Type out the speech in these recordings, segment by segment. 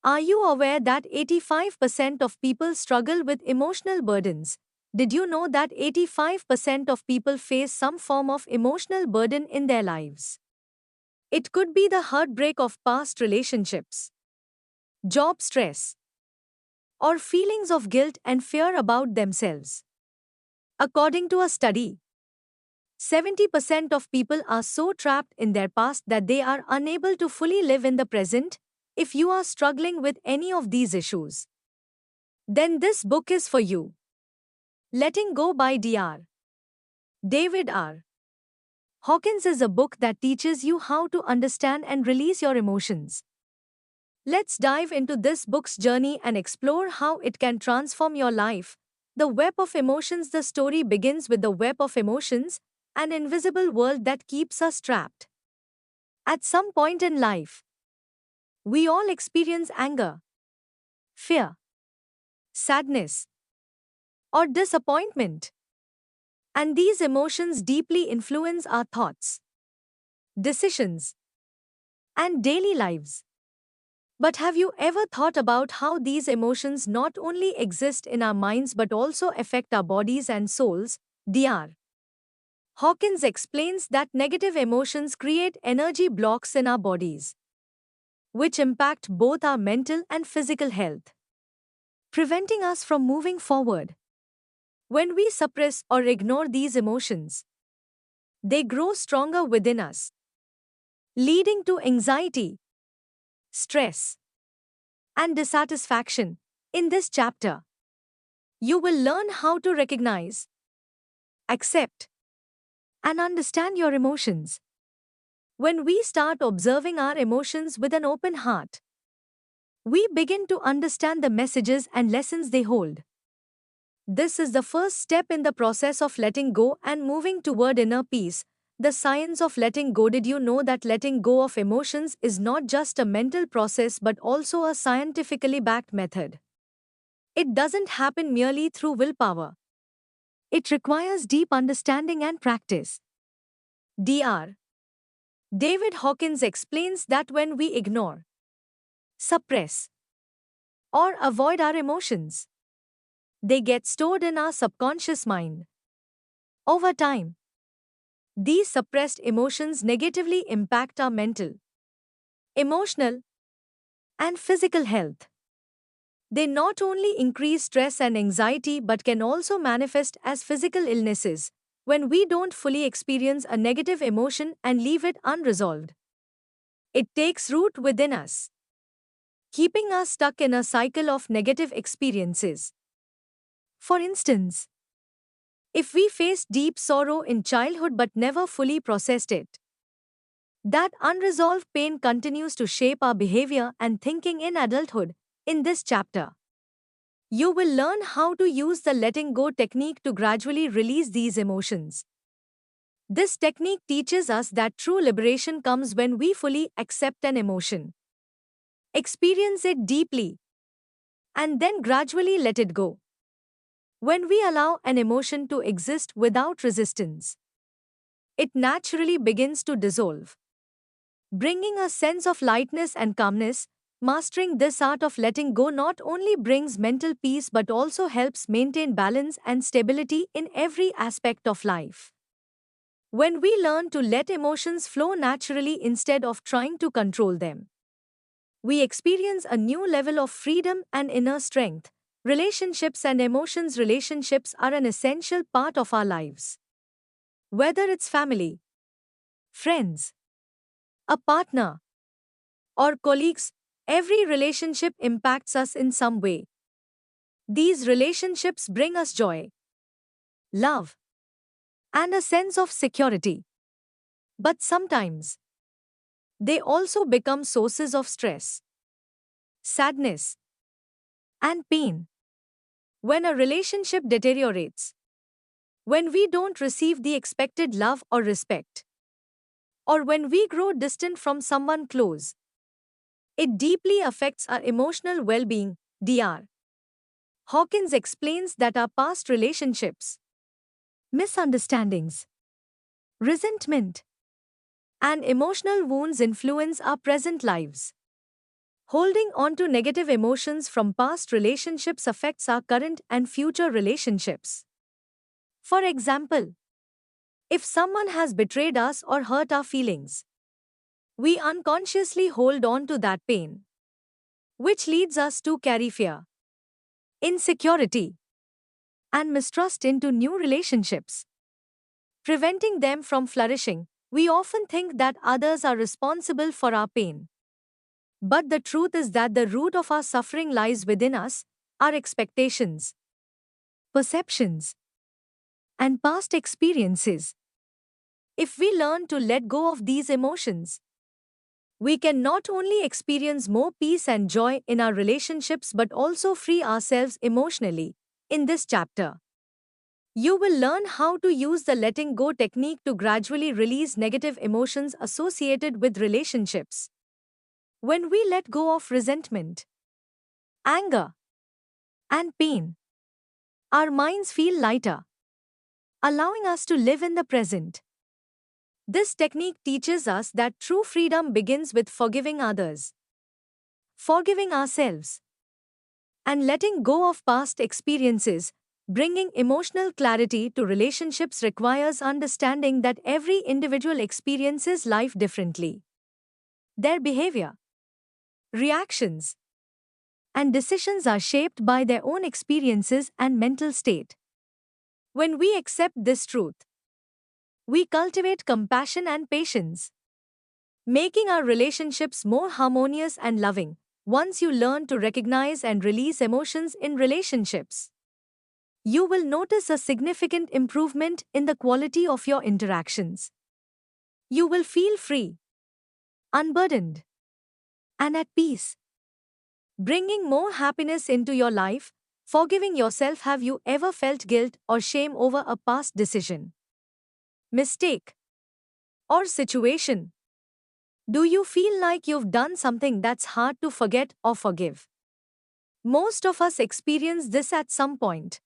Are you aware that 85% of people struggle with emotional burdens? Did you know that 85% of people face some form of emotional burden in their lives? It could be the heartbreak of past relationships, job stress, or feelings of guilt and fear about themselves. According to a study, 70% of people are so trapped in their past that they are unable to fully live in the present. If you are struggling with any of these issues, then this book is for you. Letting Go by Dr. David R. Hawkins is a book that teaches you how to understand and release your emotions. Let's dive into this book's journey and explore how it can transform your life. The Web of Emotions. The story begins with the web of emotions, an invisible world that keeps us trapped. At some point in life, we all experience anger, fear, sadness, or disappointment. And these emotions deeply influence our thoughts, decisions, and daily lives. But have you ever thought about how these emotions not only exist in our minds but also affect our bodies and souls? Dr. Hawkins explains that negative emotions create energy blocks in our bodies, which impact both our mental and physical health, preventing us from moving forward. When we suppress or ignore these emotions, they grow stronger within us, leading to anxiety, stress, and dissatisfaction. In this chapter, you will learn how to recognize, accept, and understand your emotions. When we start observing our emotions with an open heart, we begin to understand the messages and lessons they hold. This is the first step in the process of letting go and moving toward inner peace. The science of letting go. Did you know that letting go of emotions is not just a mental process but also a scientifically backed method? It doesn't happen merely through willpower. It requires deep understanding and practice. Dr. David Hawkins explains that when we ignore, suppress, or avoid our emotions, they get stored in our subconscious mind. Over time, these suppressed emotions negatively impact our mental, emotional, and physical health. They not only increase stress and anxiety but can also manifest as physical illnesses when we don't fully experience a negative emotion and leave it unresolved. It takes root within us, keeping us stuck in a cycle of negative experiences. For instance, if we faced deep sorrow in childhood but never fully processed it, that unresolved pain continues to shape our behavior and thinking in adulthood. In this chapter, you will learn how to use the letting go technique to gradually release these emotions. This technique teaches us that true liberation comes when we fully accept an emotion, experience it deeply, and then gradually let it go. When we allow an emotion to exist without resistance, it naturally begins to dissolve, bringing a sense of lightness and calmness. Mastering this art of letting go not only brings mental peace but also helps maintain balance and stability in every aspect of life. When we learn to let emotions flow naturally instead of trying to control them, we experience a new level of freedom and inner strength. Relationships and emotions. Relationships are an essential part of our lives. Whether it's family, friends, a partner, or colleagues, every relationship impacts us in some way. These relationships bring us joy, love, and a sense of security. But sometimes, they also become sources of stress, sadness, and pain. When a relationship deteriorates, when we don't receive the expected love or respect, or when we grow distant from someone close, it deeply affects our emotional well-being. Dr. Hawkins explains that our past relationships, misunderstandings, resentment, and emotional wounds influence our present lives. Holding on to negative emotions from past relationships affects our current and future relationships. For example, if someone has betrayed us or hurt our feelings, we unconsciously hold on to that pain, which leads us to carry fear, insecurity, and mistrust into new relationships, preventing them from flourishing. We often think that others are responsible for our pain. But the truth is that the root of our suffering lies within us, our expectations, perceptions, and past experiences. If we learn to let go of these emotions, we can not only experience more peace and joy in our relationships but also free ourselves emotionally. In this chapter, you will learn how to use the letting go technique to gradually release negative emotions associated with relationships. When we let go of resentment, anger, and pain, our minds feel lighter, allowing us to live in the present. This technique teaches us that true freedom begins with forgiving others, forgiving ourselves, and letting go of past experiences. Bringing emotional clarity to relationships requires understanding that every individual experiences life differently. Their behavior, reactions, and decisions are shaped by their own experiences and mental state. When we accept this truth, we cultivate compassion and patience, making our relationships more harmonious and loving. Once you learn to recognize and release emotions in relationships, you will notice a significant improvement in the quality of your interactions. You will feel free, unburdened, and at peace, bringing more happiness into your life. Forgiving yourself. Have you ever felt guilt or shame over a past decision, mistake, or situation? Do you feel like you've done something that's hard to forget or forgive? Most of us experience this at some point.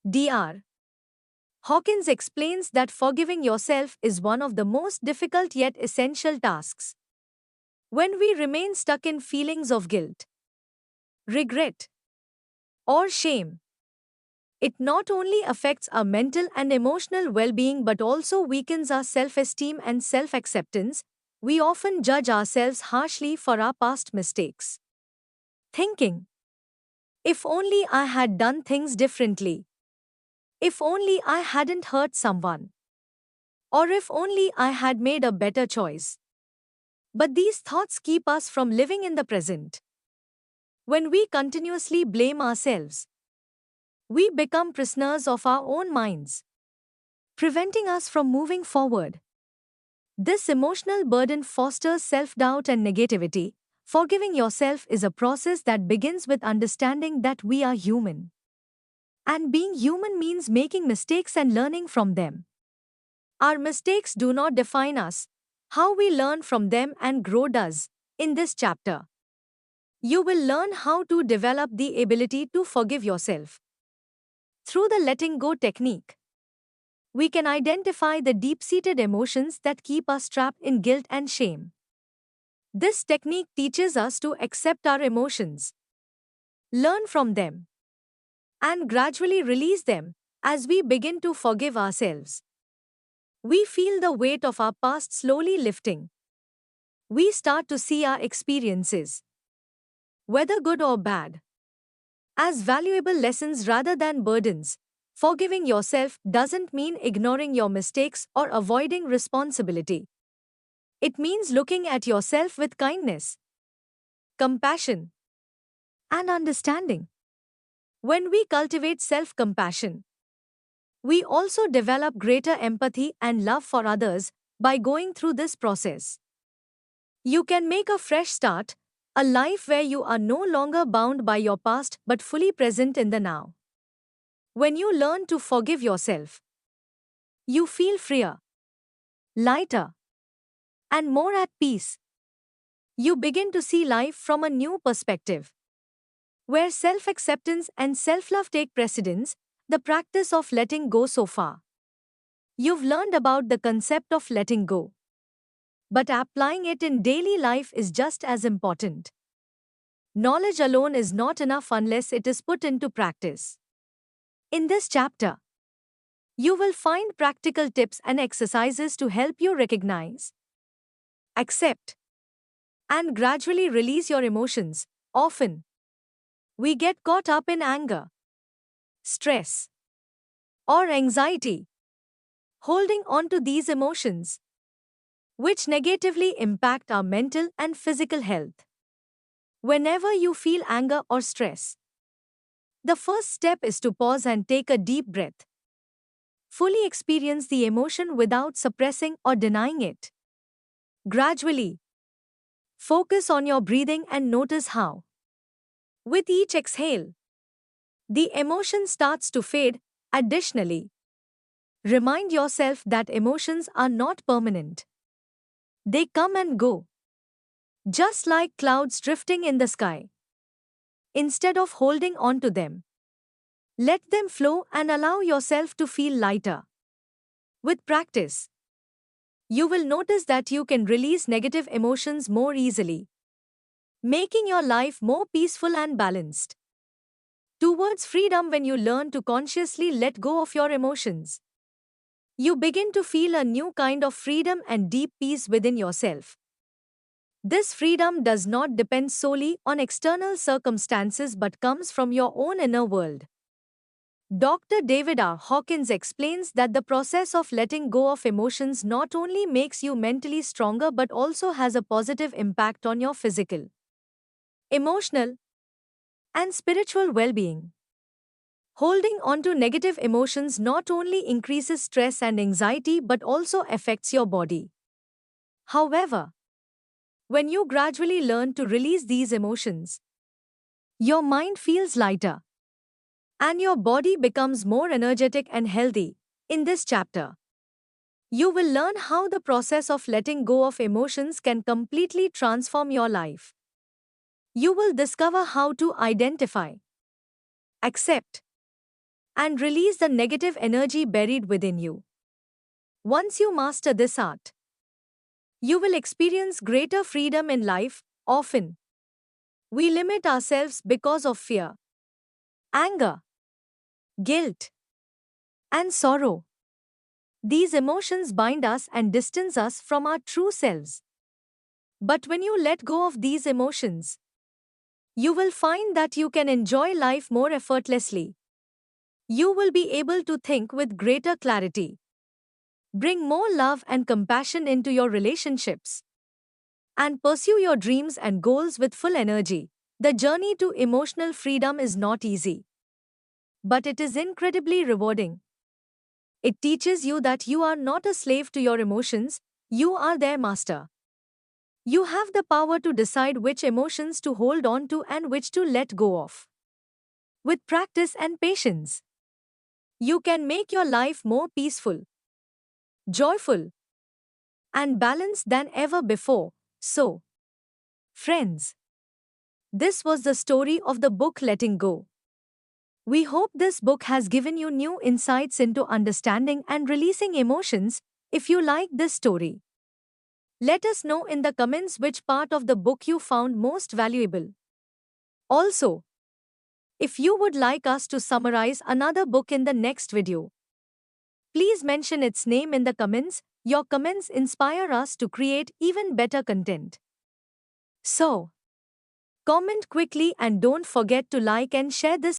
Dr. Hawkins explains that forgiving yourself is one of the most difficult yet essential tasks. When we remain stuck in feelings of guilt, regret, or shame, it not only affects our mental and emotional well-being but also weakens our self-esteem and self-acceptance. We often judge ourselves harshly for our past mistakes, thinking, if only I had done things differently, if only I hadn't hurt someone, or if only I had made a better choice. But these thoughts keep us from living in the present. When we continuously blame ourselves, we become prisoners of our own minds, preventing us from moving forward. This emotional burden fosters self-doubt and negativity. Forgiving yourself is a process that begins with understanding that we are human. And being human means making mistakes and learning from them. Our mistakes do not define us. How we learn from them and grow does. In this chapter, you will learn how to develop the ability to forgive yourself. Through the letting go technique, we can identify the deep-seated emotions that keep us trapped in guilt and shame. This technique teaches us to accept our emotions, learn from them, and gradually release them. As we begin to forgive ourselves, we feel the weight of our past slowly lifting. We start to see our experiences, whether good or bad, as valuable lessons rather than burdens. Forgiving yourself doesn't mean ignoring your mistakes or avoiding responsibility. It means looking at yourself with kindness, compassion, and understanding. When we cultivate self-compassion, we also develop greater empathy and love for others. By going through this process, you can make a fresh start, a life where you are no longer bound by your past but fully present in the now. When you learn to forgive yourself, you feel freer, lighter, and more at peace. You begin to see life from a new perspective, where self-acceptance and self-love take precedence. The practice of letting go. So far, you've learned about the concept of letting go, but applying it in daily life is just as important. Knowledge alone is not enough unless it is put into practice. In this chapter, you will find practical tips and exercises to help you recognize, accept, and gradually release your emotions. Often, we get caught up in anger, stress, or anxiety, holding on to these emotions, which negatively impact our mental and physical health. Whenever you feel anger or stress, the first step is to pause and take a deep breath. Fully experience the emotion without suppressing or denying it. Gradually, focus on your breathing and notice how, with each exhale, the emotion starts to fade. Additionally, remind yourself that emotions are not permanent. They come and go, just like clouds drifting in the sky. Instead of holding on to them, let them flow and allow yourself to feel lighter. With practice, you will notice that you can release negative emotions more easily, making your life more peaceful and balanced. Towards freedom, when you learn to consciously let go of your emotions, you begin to feel a new kind of freedom and deep peace within yourself. This freedom does not depend solely on external circumstances but comes from your own inner world. Dr. David R. Hawkins explains that the process of letting go of emotions not only makes you mentally stronger but also has a positive impact on your physical, emotional, and spiritual well-being. Holding on to negative emotions not only increases stress and anxiety but also affects your body. However, when you gradually learn to release these emotions, your mind feels lighter and your body becomes more energetic and healthy. In this chapter, you will learn how the process of letting go of emotions can completely transform your life. You will discover how to identify, accept, and release the negative energy buried within you. Once you master this art, you will experience greater freedom in life. Often, we limit ourselves because of fear, anger, guilt, and sorrow. These emotions bind us and distance us from our true selves. But when you let go of these emotions, you will find that you can enjoy life more effortlessly. You will be able to think with greater clarity, bring more love and compassion into your relationships, and pursue your dreams and goals with full energy. The journey to emotional freedom is not easy, but it is incredibly rewarding. It teaches you that you are not a slave to your emotions, you are their master. You have the power to decide which emotions to hold on to and which to let go of. With practice and patience, you can make your life more peaceful, joyful, and balanced than ever before. So, friends, this was the story of the book Letting Go. We hope this book has given you new insights into understanding and releasing emotions. If you like this story, let us know in the comments which part of the book you found most valuable. Also, if you would like us to summarize another book in the next video, please mention its name in the comments. Your comments inspire us to create even better content. So, comment quickly and don't forget to like and share this